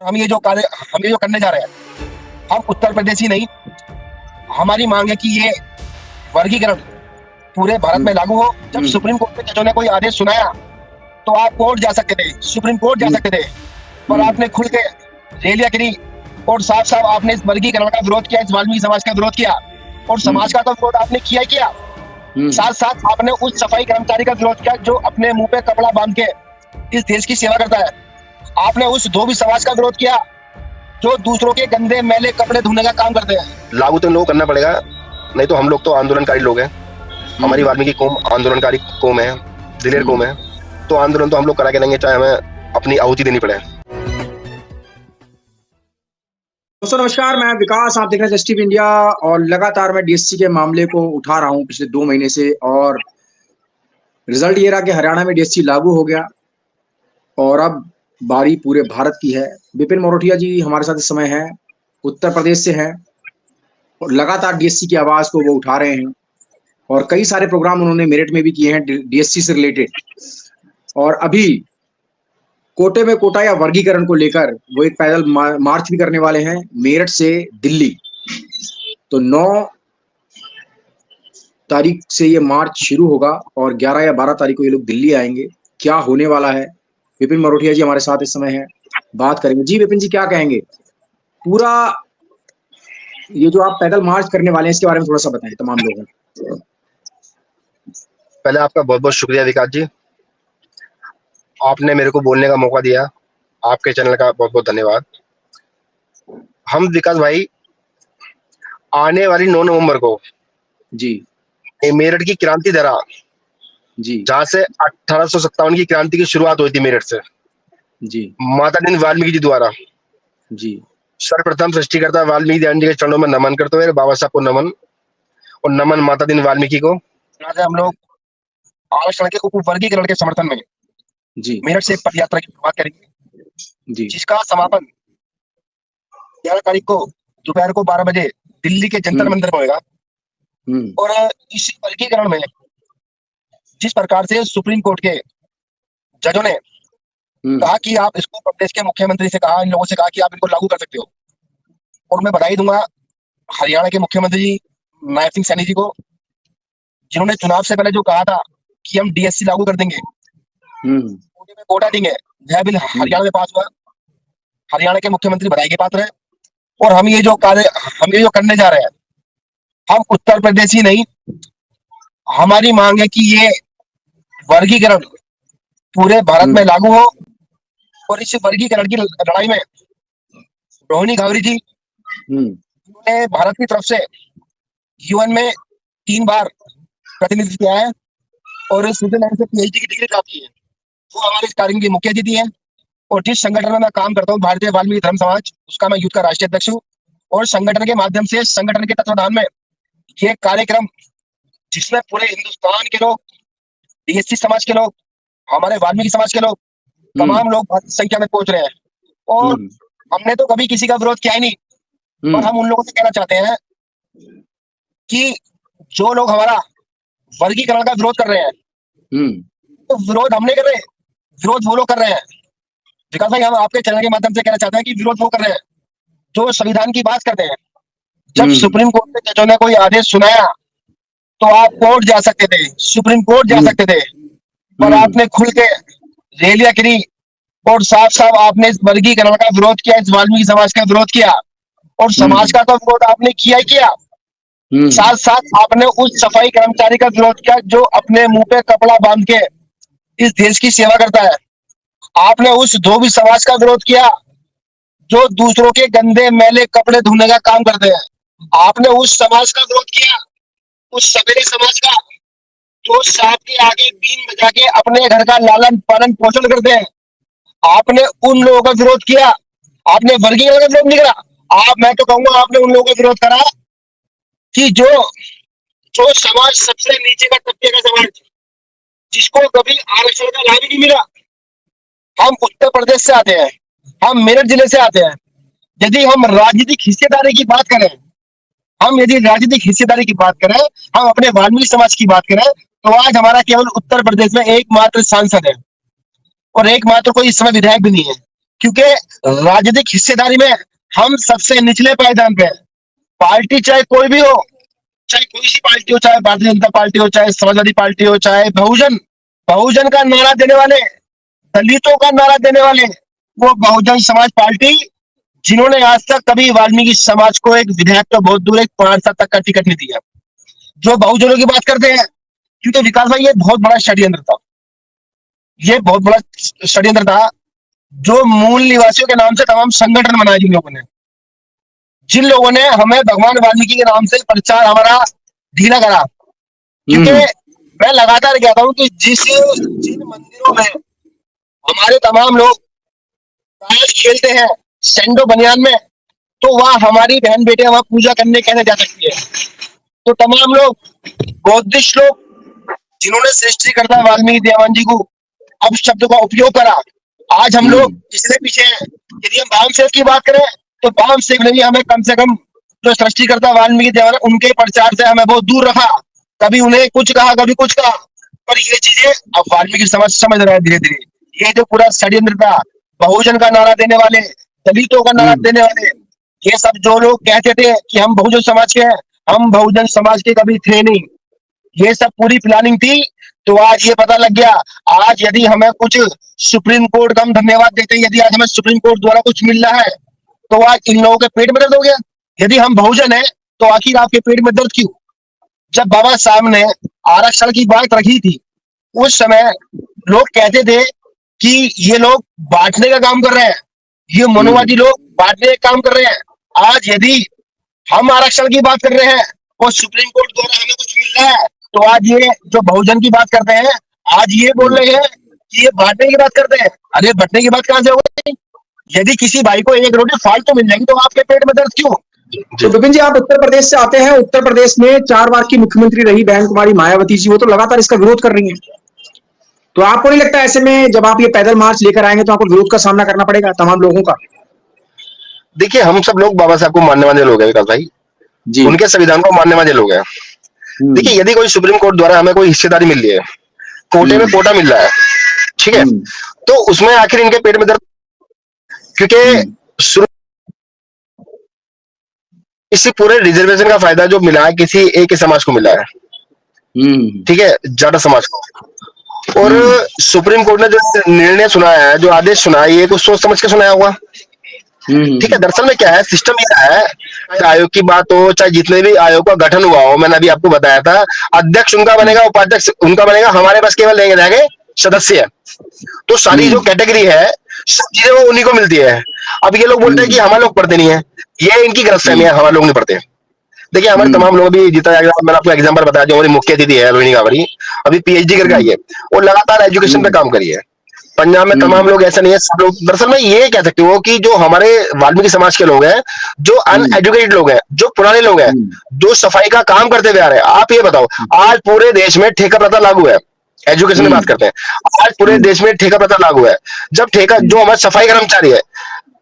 हम ये जो करने जा रहे हैं, हम उत्तर प्रदेश ही नहीं, हमारी मांग है कि ये वर्गीकरण पूरे भारत में लागू हो। जब सुप्रीम कोर्ट के जजों ने कोई आदेश सुनाया तो आप कोर्ट जा सकते थे, सुप्रीम कोर्ट जा सकते थे, पर आपने खुल के रेलिया करी और साफ साफ आपने इस वर्गीकरण का विरोध किया, इस वाल्मीकि समाज का विरोध किया। और समाज का तो विरोध आपने किया ही किया, साथ साथ आपने उस सफाई कर्मचारी का विरोध किया जो अपने मुंह पे कपड़ा बांध के इस देश की सेवा करता है। आपने उस धोबी समाज का विरोध किया जो दूसरों के गंदे मैले कपड़े धोने का काम करते हैं। लागू तो इन लोगों को करना पड़ेगा, नहीं तो हम लोग तो आंदोलनकारी लोग हैं। हमारी वाल्मीकि कौम आंदोलनकारी कौम है, दिलेर कौम है, तो आंदोलन तो हम लोग करा के लेंगे, चाहे हमें अपनी आहुति देनी पड़े। दोस्तों नमस्कार, मैं विकास, आप देख रहे हैं जस्ट टीवी इंडिया। और लगातार मैं डीएससी के मामले को उठा रहा हूं पिछले 2 महीने से, और रिजल्ट ये रहा कि हरियाणा में डीएससी लागू हो गया और अब बारी पूरे भारत की है। विपिन मोरोटिया जी हमारे साथ इस समय हैं, उत्तर प्रदेश से हैं और लगातार डीएससी की आवाज को वो उठा रहे हैं और कई सारे प्रोग्राम उन्होंने मेरठ में भी किए हैं डीएससी से रिलेटेड। और अभी कोटे में कोटा या वर्गीकरण को लेकर वो एक पैदल मार्च भी करने वाले हैं मेरठ से दिल्ली। तो 9 तारीख से ये मार्च शुरू होगा और 11 या 12 तारीख को ये लोग दिल्ली आएंगे। क्या होने वाला है? विपिन मोरोटिया जी हमारे साथ इस समय हैं, बात करेंगे। जी विपिन जी, क्या कहेंगे? पूरा ये जो आप पैदल मार्च करने वाले हैं इसके बारे में थोड़ा सा बताएं तमाम लोगों को। पहले आपका बहुत बहुत शुक्रिया विकास जी, आपने मेरे को बोलने का मौका दिया। आपके चैनल का बहुत बहुत धन्यवाद। हम विकास भाई आने वाली 9 नवंबर को जी मेरठ की क्रांति धरा, जी जहां से 1857 की क्रांति की शुरुआत हुई थी मेरठ से, जी माता दीन वाल्मीकि जी द्वारा। जी सर्वप्रथम सृष्टिकर्ता वाल्मीकि दयान जी के चरणों में नमन करते हुए बाबा साहब को नमन, और नमन माता दीन वाल्मीकि को। हम लोग आरक्षण के उपवर्गीकरण के समर्थन में जी मेरठ से एक पदयात्रा की शुरुआत करेंगे, जी जिसका समापन 11 तारीख को दोपहर को 12 बजे दिल्ली के जंतर मंदिर में होगा। और इस वर्गीकरण में जिस प्रकार से सुप्रीम कोर्ट के जजों ने कहा कि आप इसको प्रदेश के मुख्यमंत्री से कहा, इन लोगों से कहा कि आप इनको लागू कर सकते हो, और मैं बधाई दूंगा हरियाणा के मुख्यमंत्री जी नायब सिंह सैनी जी को, जिन्होंने चुनाव से पहले जो कहा था कि हम डीएससी लागू कर देंगे, कोटे में कोटा देंगे, वह बिल हरियाणा में पास हुआ। हरियाणा के मुख्यमंत्री बधाई के पात्र है। और हम ये जो करने जा रहे हैं, हम उत्तर प्रदेश ही नहीं, हमारी मांग है कि ये वर्गीकरण पूरे भारत में लागू हो। और इस वर्गीकरण की लड़ाई में रोहिणी गावरी जी ने भारत की तरफ से यूएन में 3 बार प्रतिनिधित्व किया है और स्विट्जरलैंड से पीएचडी की डिग्री प्राप्त की है। वो हमारे इस कार्यक्रम की मुख्य अतिथि है। और जिस संगठन में मैं काम करता हूँ, भारतीय वाल्मीकि धर्म समाज, उसका मैं यूथ का राष्ट्रीय अध्यक्ष हूँ। और संगठन के माध्यम से, संगठन के तत्वाधान में ये कार्यक्रम, जिसमें पूरे हिंदुस्तान के लोग, डीएससी समाज के लोग, हमारे वाल्मीकि समाज के लोग, तमाम लोग भारी संख्या में पहुंच रहे हैं। और हमने तो कभी किसी का विरोध किया ही नहीं, पर हम उन लोगों से कहना चाहते हैं कि जो लोग हमारा वर्गीकरण का विरोध कर रहे हैं, तो विरोध हम नहीं कर रहे, विरोध वो लोग कर रहे हैं। विकास भाई, हम आपके चैनल के माध्यम से कहना चाहते हैं कि विरोध वो कर रहे हैं जो संविधान की बात करते हैं। जब सुप्रीम कोर्ट के जजों ने कोई आदेश सुनाया तो आप कोर्ट जा सकते थे, सुप्रीम कोर्ट जा सकते थे, पर आपने खुल के रेलिया करी और साफ साफ आपने इस वर्गीकरण का विरोध किया, इस वाल्मीकि समाज का विरोध किया। और समाज का तो विरोध आपने किया ही किया, साथ साथ आपने उस सफाई कर्मचारी का विरोध किया जो अपने मुंह पे कपड़ा बांध के इस देश की सेवा करता है। आपने उस धोबी समाज का विरोध किया जो दूसरों के गंदे मैले कपड़े धोने का काम करते हैं। आपने उस समाज का विरोध किया, उस सवेरे समाज का, जो सांप के आगे बीन बजा के अपने घर का लालन पालन पोषण करते हैं। आपने उन लोगों का विरोध किया, आपने वर्गीकरण का विरोध नहीं करा। मैं तो कहूंगा आपने उन लोगों का विरोध करा कि जो समाज सबसे नीचे का तबके का समाज, जिसको कभी आरक्षण का लाभ ही नहीं मिला। हम उत्तर प्रदेश से आते हैं, हम मेरठ जिले से आते हैं। यदि हम राजनीतिक हिस्सेदारी की बात करें, हम अपने वाल्मीकि समाज की बात करें, तो आज हमारा केवल उत्तर प्रदेश में एकमात्र सांसद है और एकमात्र कोई इस समय विधायक भी नहीं है। क्योंकि राजनीतिक हिस्सेदारी में हम सबसे निचले पायदान पे हैं। पार्टी चाहे कोई भी हो, चाहे कोई सी पार्टी हो, चाहे भारतीय जनता पार्टी हो, चाहे समाजवादी पार्टी हो, चाहे बहुजन, बहुजन का नारा देने वाले, दलितों का नारा देने वाले वो बहुजन समाज पार्टी, जिन्होंने आज तक कभी वाल्मीकि समाज को एक विधायक तो बहुत दूर, एक पार्षद तक का टिकट नहीं दिया। जो बहुजनों की बात करते हैं, क्योंकि विकास भाई ये बहुत बड़ा षड्यंत्र था, ये बहुत बड़ा षड्यंत्र था। जो मूल निवासियों के नाम से तमाम संगठन बनाए जिन लोगों ने हमें भगवान वाल्मीकि के नाम से प्रचार हमारा ढीला करा। क्योंकि मैं लगातार कहता हूं कि जिन मंदिरों में हमारे तमाम लोग ताश खेलते हैं सैंडो बनियान में, तो वहां हमारी बहन बेटे वहां पूजा करने कैसे जा सकती है? तो तमाम लोग, बौद्धिस्ट लोग, जिन्होंने सृष्टिकर्ता वाल्मीकि देवान जी को अब शब्द का उपयोग करा, आज हम लोग इससे पीछे हैं। यदि हम वाम सेव की बात करें तो वाम सेव ने भी हमें कम से कम जो सृष्टिकर्ता वाल्मीकि देवान उनके प्रचार से हमें बहुत दूर रखा। कभी उन्हें कुछ कहा, कभी कुछ कहा, पर ये चीजें अब वाल्मीकि समाज समझ रहा है धीरे धीरे। ये जो पूरा षड्यंत्र था, बहुजन का नारा देने वाले, दलितों का नारा देने वाले, ये सब जो लोग कहते थे कि हम बहुजन समाज के हैं, हम बहुजन समाज के कभी थे नहीं। ये सब पूरी प्लानिंग थी। तो आज ये पता लग गया। आज यदि हमें कुछ सुप्रीम कोर्ट का हम धन्यवाद देते हैं, यदि आज हमें सुप्रीम कोर्ट द्वारा कुछ मिल रहा है, तो आज इन लोगों के पेट में दर्द हो गया। यदि हम बहुजन है तो आखिर आपके पेट में दर्द क्यों? जब बाबा साहब ने आरक्षण की बात रखी थी, उस समय लोग कहते थे कि ये लोग बांटने का काम कर रहे हैं, ये मनोवादी लोग बांटने का काम कर रहे हैं। आज यदि हम आरक्षण की बात कर रहे हैं और सुप्रीम कोर्ट द्वारा हमें कुछ मिल रहा है, तो आज ये जो बहुजन की बात करते हैं, आज ये बोल रहे हैं कि ये बांटने की बात करते हैं। अरे बांटने की बात कहां से हो गई? यदि किसी भाई को एक रोटी फालतू मिल जाएगी तो आपके पेट में दर्द क्यों? तो विपिन जी, आप उत्तर प्रदेश से आते हैं। उत्तर प्रदेश में 4 बार की मुख्यमंत्री रही बहन कुमारी मायावती जी, वो तो लगातार इसका विरोध कर रही हैं। तो आपको नहीं लगता ऐसे में जब आप ये पैदल मार्च लेकर आएंगे तो आपको विरोध का सामना करना पड़ेगा तमाम लोगों का? देखिए, हम सब लोग बाबा साहब को मानने वाले लोग हैं विकास भाई जी, उनके संविधान को मानने वाले लोग हैं। देखिए, यदि कोई सुप्रीम कोर्ट द्वारा हमें कोई हिस्सेदारी मिल रही है, कोटे में कोटा मिल रहा है, ठीक है, तो उसमें आखिर इनके पेट में दर्द, क्योंकि इसी पूरे रिजर्वेशन का फायदा जो मिला है किसी एक समाज को मिला है, ठीक है, जाट समाज को। और सुप्रीम कोर्ट ने जो निर्णय सुनाया है, जो आदेश सुना है, ये कुछ सोच समझ के सुनाया होगा, ठीक है। दरअसल में क्या है, सिस्टम ये है, आयोग की बात हो, चाहे जितने भी आयोग का गठन हुआ हो, मैंने अभी आपको बताया था, अध्यक्ष उनका बनेगा, उपाध्यक्ष उनका बनेगा, हमारे पास केवल रहेंगे जाएंगे सदस्य। तो सारी जो कैटेगरी है सब चीजें वो उन्हीं को मिलती है। अब ये लोग बोलते हैं कि हमारे लोग पढ़ते नहीं है, ये इनकी गलतफहमी है, हमारे लोग नहीं पढ़ते। देखिए, हमारे तमाम लोग भी जीता जाएगा। मैंने आपको एग्जांपल बताया, जो हमारी मुख्य अतिथि है रोहिणी गावरी, अभी पीएचडी करके आई है, वो लगातार एजुकेशन पे काम करी है। पंजाब में तमाम लोग ऐसा नहीं है, सब लोग। दरअसल में ये कह सकते हो कि जो हमारे वाल्मीकि समाज के लोग हैं, जो अनएजुकेटेड लोग हैं, जो पुराने लोग हैं, जो सफाई का काम करते हुए आ रहे हैं, आप ये बताओ, आज पूरे देश में ठेका प्रथा लागू है। एजुकेशन की बात करते हैं, आज पूरे देश में ठेका प्रथा लागू है। जब ठेका, जो हमारे सफाई कर्मचारी है,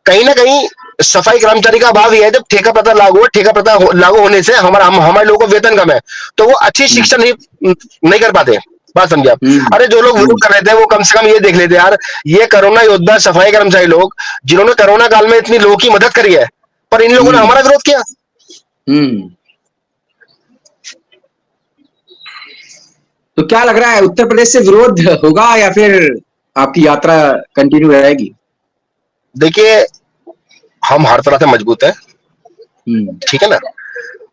कहीं ना कहीं सफाई कर्मचारी का अभाव ही है। जब ठेका प्रथा लागू है, ठेका प्रथा लागू होने से हमारे लोगों को वेतन कम है, तो वो अच्छी शिक्षा नहीं कर पाते। बात समझे आप? अरे जो लोग विरोध कर रहे थे, वो कम से कम ये देख लेते यार, ये कोरोना योद्धा सफाई कर्मचारी लोग, जिन्होंने कोरोना काल में इतनी लोगों की मदद करी है, पर इन लोगों ने हमारा विरोध किया। तो क्या लग रहा है, उत्तर प्रदेश से विरोध होगा या फिर आपकी यात्रा कंटिन्यू रहेगी? देखिए, हम हर तरह से मजबूत हैं, ठीक है ना,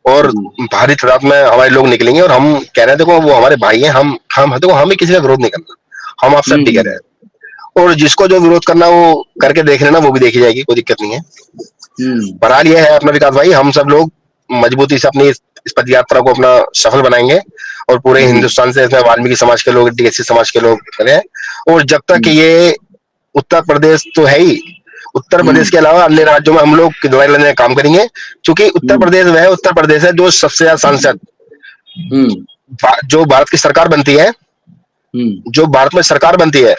और भारी तादाद में हमारे लोग निकलेंगे। और हम कह रहे हैं, देखो वो हमारे भाई हैं, हम देखो, हमें किसी का विरोध नहीं करना, हम आपसे भी कह रहे हैं। और जिसको जो विरोध करना वो करके देख लेना, वो भी देखी जाएगी, कोई दिक्कत नहीं है। बहरहाल ये है अपना विकास भाई, हम सब लोग मजबूती से अपनी इस पद यात्रा को अपना सफल बनाएंगे और पूरे हिंदुस्तान से इसमें वाल्मीकि समाज के लोग, डीएससी समाज के लोग करें। और जब तक ये उत्तर प्रदेश तो है ही, उत्तर प्रदेश के अलावा अन्य राज्यों में हम लोग दवाई लेने का काम करेंगे, क्योंकि उत्तर प्रदेश वह उत्तर प्रदेश है जो सबसे ज्यादा सांसद, जो भारत की सरकार बनती है, जो भारत में सरकार बनती है,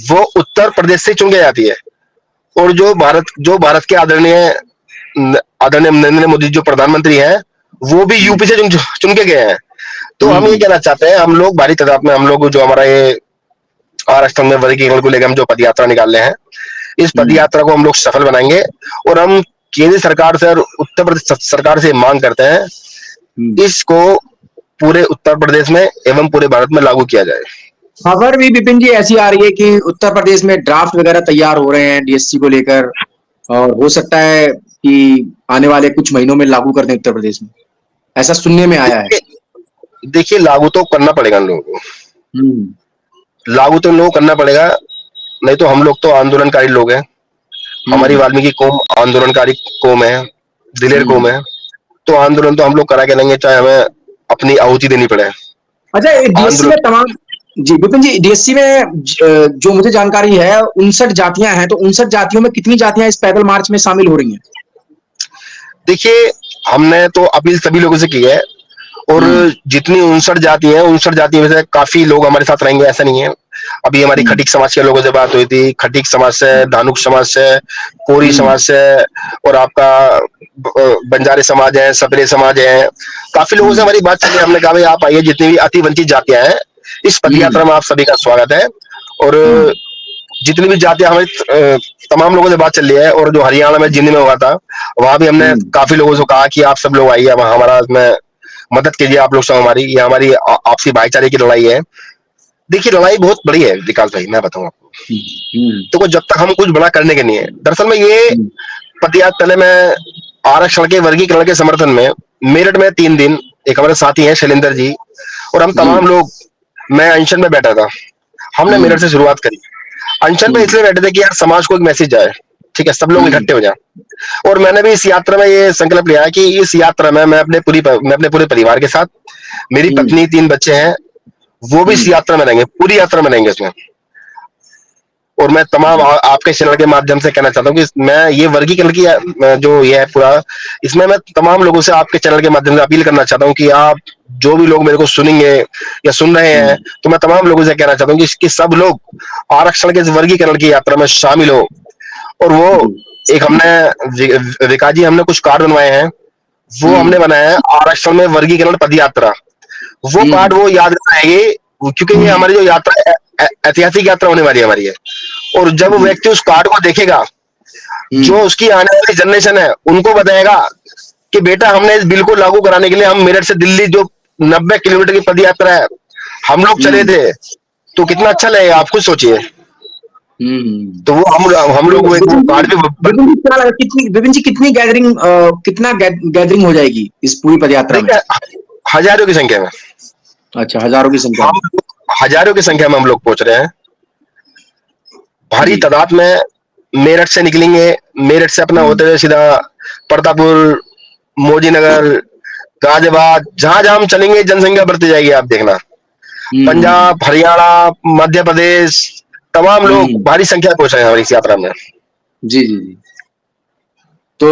वो उत्तर प्रदेश से चुन के जाती है। और जो भारत के आदरणीय नरेंद्र मोदी जो प्रधानमंत्री हैं, वो भी यूपी से चुन के गए हैं। तो हम ये कहना चाहते हैं, हम लोग भारी तादाद में, हम लोग जो हमारा ये आरक्षण में वर्गीकरण को लेकर हम जो पद यात्रा निकाल रहे हैं, इस पद यात्रा को हम लोग सफल बनाएंगे और हम केंद्र सरकार से और उत्तर प्रदेश सरकार से मांग करते हैं इसको पूरे उत्तर प्रदेश में एवं पूरे भारत में लागू किया जाए। खबर भी विपिन जी ऐसी आ रही है कि उत्तर प्रदेश में ड्राफ्ट वगैरह तैयार हो रहे हैं डीएससी को लेकर, और हो सकता है कि आने वाले कुछ महीनों में लागू कर दें उत्तर प्रदेश में, ऐसा सुनने में आया है। देखिए लागू तो करना पड़ेगा इन लोगों को, लागू तो इन लोगों को करना पड़ेगा, नहीं तो हम लोग तो आंदोलनकारी लोग हैं, हमारी वाल्मीकि कौम आंदोलनकारी कौम है, दिलेर कौम है, तो आंदोलन तो हम लोग करा के लेंगे चाहे हमें अपनी आहुति देनी पड़े। अच्छा, डीएससी में तमाम जी विपिन जी, डीएससी में जो मुझे जानकारी है 59 जातियां हैं, तो 59 जातियों में कितनी जातियां इस पैदल मार्च में शामिल हो रही हैं? देखिए हमने तो अपील सभी लोगों से की है और जितनी 59 जाति है 59 जाति में से काफी लोग हमारे साथ रहेंगे, ऐसा नहीं है। अभी हमारी खटीक समाज के लोगों से बात हुई थी, खटीक समाज से, धानुक समाज से, कोरी समाज से और आपका बंजारे समाज है, सबरे समाज है, काफी लोगों से हमारी बात चली। हमने कहा भाई आप आइए, जितनी भी अति वंचित जातियां हैं इस पदयात्रा में आप सभी का स्वागत है। और जितनी भी जातियां हमारी तमाम लोगों से बात चल रही है, और जो हरियाणा में जिंद में हुआ था वहां भी हमने काफी लोगों से कहा कि आप सब लोग आइए, हमारा इसमें मदद कीजिए, आप लोग सब हमारी, ये हमारी आपसी भाईचारे की लड़ाई है। देखिए लड़ाई बहुत बड़ी है विकास भाई, मैं बताऊं आपको, तो जब तक हम कुछ बड़ा करने के नहीं है। दरअसल में ये पदयात्रा में आरक्षण के वर्गीकरण के समर्थन में मेरठ में 3 दिन, एक हमारे साथी हैं शैलेंद्र जी और हम तमाम लोग, मैं अनशन में बैठा था, हमने मेरठ से शुरुआत करी। अनशन में इसलिए बैठे थे कि यार समाज को एक मैसेज जाए, ठीक है, सब लोग इकट्ठे हो जाए। और मैंने भी इस यात्रा में ये संकल्प लिया है कि इस यात्रा में मैं अपने पूरे परिवार के साथ, मेरी पत्नी, 3 बच्चे हैं, वो भी इस यात्रा में रहेंगे, पूरी यात्रा में रहेंगे इसमें। और मैं तमाम आपके चैनल के माध्यम से कहना चाहता हूँ कि मैं ये वर्गीकरण की जो ये है पूरा, इसमें मैं तमाम लोगों से आपके चैनल के माध्यम से अपील करना चाहता हूँ कि आप जो भी लोग मेरे को सुनेंगे या सुन रहे हैं, तो मैं तमाम लोगों से कहना चाहता हूँ कि सब लोग आरक्षण के वर्गीकरण की यात्रा में शामिल हो। और वो एक हमने विकास जी, हमने कुछ कार्ड बनवाए हैं, वो हमने बनाया है आरक्षण में वर्गीकरण पदयात्रा, वो कार्ड वो याद रखेंगे, क्योंकि ये हमारी जो यात्रा ऐतिहासिक यात्रा होने वाली है हमारी है। और जब वो व्यक्ति उस कार्ड को देखेगा, जो उसकी आने वाली जनरेशन है उनको बताएगा कि बेटा हमने इस बिल को लागू कराने के लिए हम मेरठ से दिल्ली जो 90 किलोमीटर की पदयात्रा है हम लोग चले थे, तो कितना अच्छा लगेगा, आप खुद सोचिए। तो वो हम लोग कार्ड भी विपिन जी कितनी गैदरिंग, कितना गैदरिंग हो जाएगी इस पूरी पदयात्रा में? हजारों की संख्या में। अच्छा, हजारों की संख्या में, हजारों की संख्या में हम लोग पहुंच रहे हैं, भारी तादाद में। मेरठ से निकलेंगे, मेरठ से अपना होते हुए सीधा प्रतापपुर, मोदीनगर, गाजियाबाद, जहां जहां हम चलेंगे जनसंख्या बढ़ती जाएगी, आप देखना। पंजाब, हरियाणा, मध्य प्रदेश, तमाम लोग भारी संख्या में पहुंच रहे हैं हमारी इस यात्रा में। जी जी जी। तो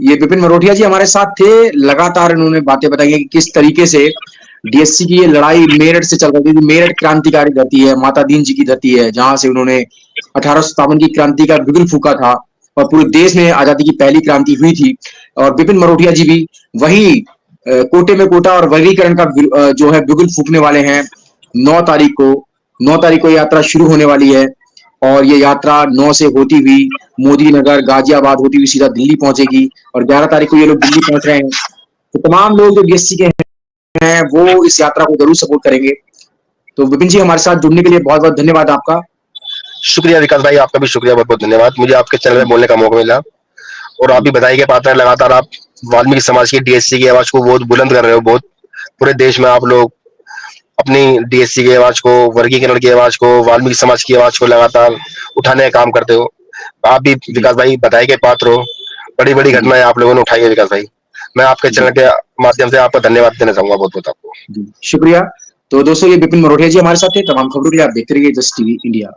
ये विपिन मरोटिया जी हमारे साथ थे, लगातार इन्होंने बातें बताई कि किस तरीके से डीएससी की ये लड़ाई मेरठ से चल रही थी। मेरठ क्रांतिकारी धरती है, माता दीन जी की धरती है, जहां से उन्होंने 1857 की क्रांति का बिगुल फूका था और पूरे देश में आजादी की पहली क्रांति हुई थी। और विपिन मरोटिया जी भी वही कोटे में कोटा और वर्गीकरण का जो है बिगुल फूकने वाले हैं। 9 तारीख को यात्रा शुरू होने वाली है और ये यात्रा 9 से होती हुई मोदी नगर, गाजियाबाद होती हुई सीधा दिल्ली पहुंचेगी और 11 तारीख को ये लोग दिल्ली पहुंच रहे हैं। तो तमाम लोग जो डीएससी के हैं वो इस यात्रा को जरूर सपोर्ट करेंगे। तो विपिन जी हमारे साथ जुड़ने के लिए बहुत बहुत धन्यवाद आपका। शुक्रिया विकास भाई, आपका भी शुक्रिया, बहुत बहुत धन्यवाद, मुझे आपके चैनल में बोलने का मौका मिला। और आप भी बधाई के पात्र हैं, लगातार आप वाल्मीकि समाज की डीएससी की आवाज को बहुत बुलंद कर रहे हो। बहुत पूरे देश में आप लोग अपनी डीएससी की आवाज को, वर्गीकरण की आवाज को, वाल्मीकि समाज की आवाज को लगातार उठाने का काम करते हो। आप भी विकास भाई बधाई के पात्र हो, बड़ी बड़ी घटनाएं आप लोगों ने उठाई है विकास भाई। मैं आपके चैनल के माध्यम से आपका धन्यवाद देना चाहूंगा, बहुत बहुत आपको शुक्रिया। तो दोस्तों ये विपिन मरोटिया जी हमारे साथ थे। तमाम खबरों के लिए आप देखते रहिए जस्ट टीवी इंडिया।